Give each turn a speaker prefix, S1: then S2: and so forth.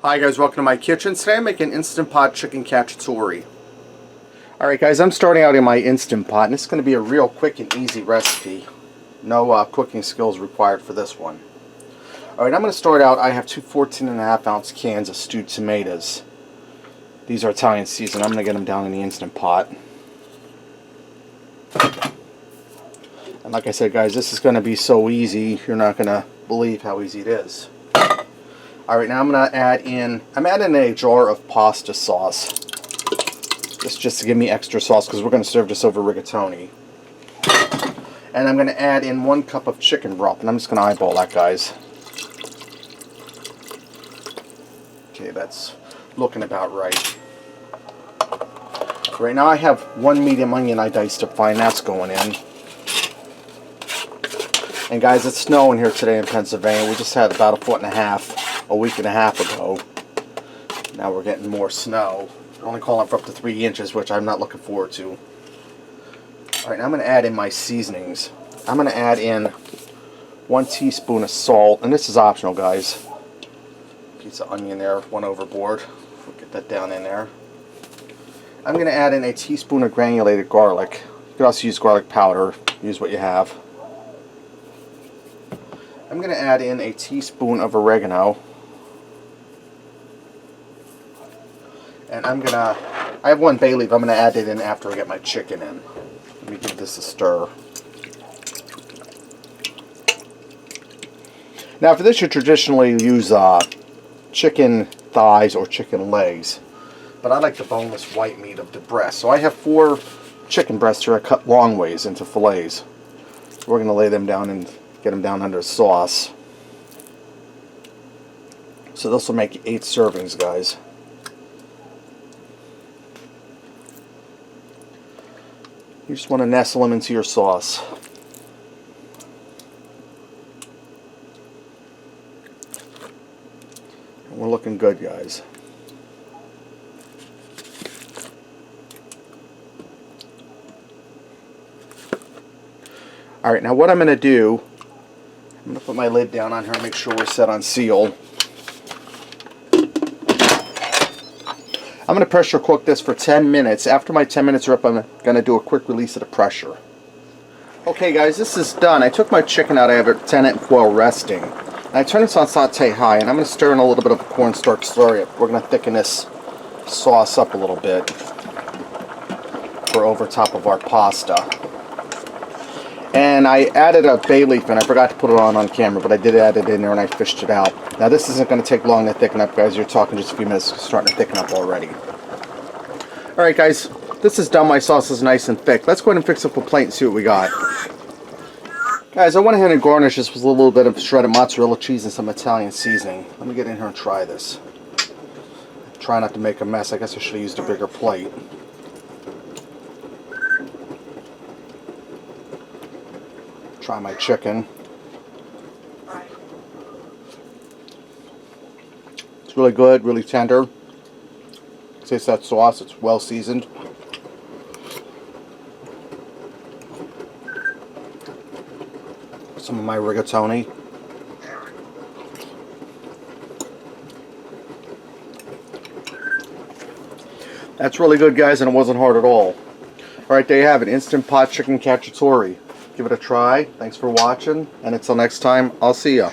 S1: Hi guys, welcome to my kitchen. Today I'm making Instant Pot chicken cacciatore. Alright guys, I'm starting out in my Instant Pot, and it's going to be a real quick and easy recipe. No cooking skills required for this one. Alright, I'm going to start out. I have two 14.5 ounce cans of stewed tomatoes. These are Italian seasoned. I'm going to get them down in the Instant Pot. And like I said guys, this is going to be so easy, you're not going to believe how easy it is. Alright, now I'm going to I'm adding a jar of pasta sauce. Just to give me extra sauce, because we're going to serve this over rigatoni. And I'm going to add in 1 cup of chicken broth, and I'm just going to eyeball that, guys. Okay, that's looking about right. Right now I have 1 medium onion I diced up fine, that's going in. And guys, it's snowing here today in Pennsylvania. We just had about a foot and a half a week and a half ago. Now we're getting more snow. They're only calling for up to 3 inches, which I'm not looking forward to. Alright, now I'm going to add in my seasonings. I'm going to add in 1 teaspoon of salt, and this is optional, guys. Piece of onion there, 1 overboard. We'll get that down in there. I'm going to add in a teaspoon of granulated garlic. You can also use garlic powder. Use what you have. I'm going to add in a teaspoon of oregano. And I have 1 bay leaf. I'm going to add it in after I get my chicken in. Let me give this a stir. Now for this you traditionally use chicken thighs or chicken legs. But I like the boneless white meat of the breast. So I have 4 chicken breasts here I cut long ways into fillets. So we're going to lay them down and get them down under sauce. So this will make 8 servings, guys. You just want to nestle them into your sauce. And we're looking good, guys. Alright, now what I'm going to do, I'm going to put my lid down on here and make sure we're set on seal. I'm going to pressure cook this for 10 minutes. After my 10 minutes are up, I'm going to do a quick release of the pressure. Okay guys, this is done. I took my chicken out. I have it tenant foil resting. And I turned this on saute high, and I'm going to stir in a little bit of cornstarch slurry. We're going to thicken this sauce up a little bit for over top of our pasta. And I added a bay leaf, and I forgot to put it on camera, but I did add it in there and I fished it out. Now this isn't going to take long to thicken up, guys. You're talking just a few minutes, it's starting to thicken up already. Alright guys, this is done. My sauce is nice and thick. Let's go ahead and fix up a plate and see what we got. Guys, I went ahead and garnished this with a little bit of shredded mozzarella cheese and some Italian seasoning. Let me get in here and try this. Try not to make a mess. I guess I should have used a bigger plate. Try my chicken. It's really good, really tender. Taste that sauce, it's well seasoned. Some of my rigatoni. That's really good, guys, and it wasn't hard at all. Alright, there you have it. Instant Pot chicken cacciatore. Give it a try. Thanks for watching, and until next time, I'll see ya.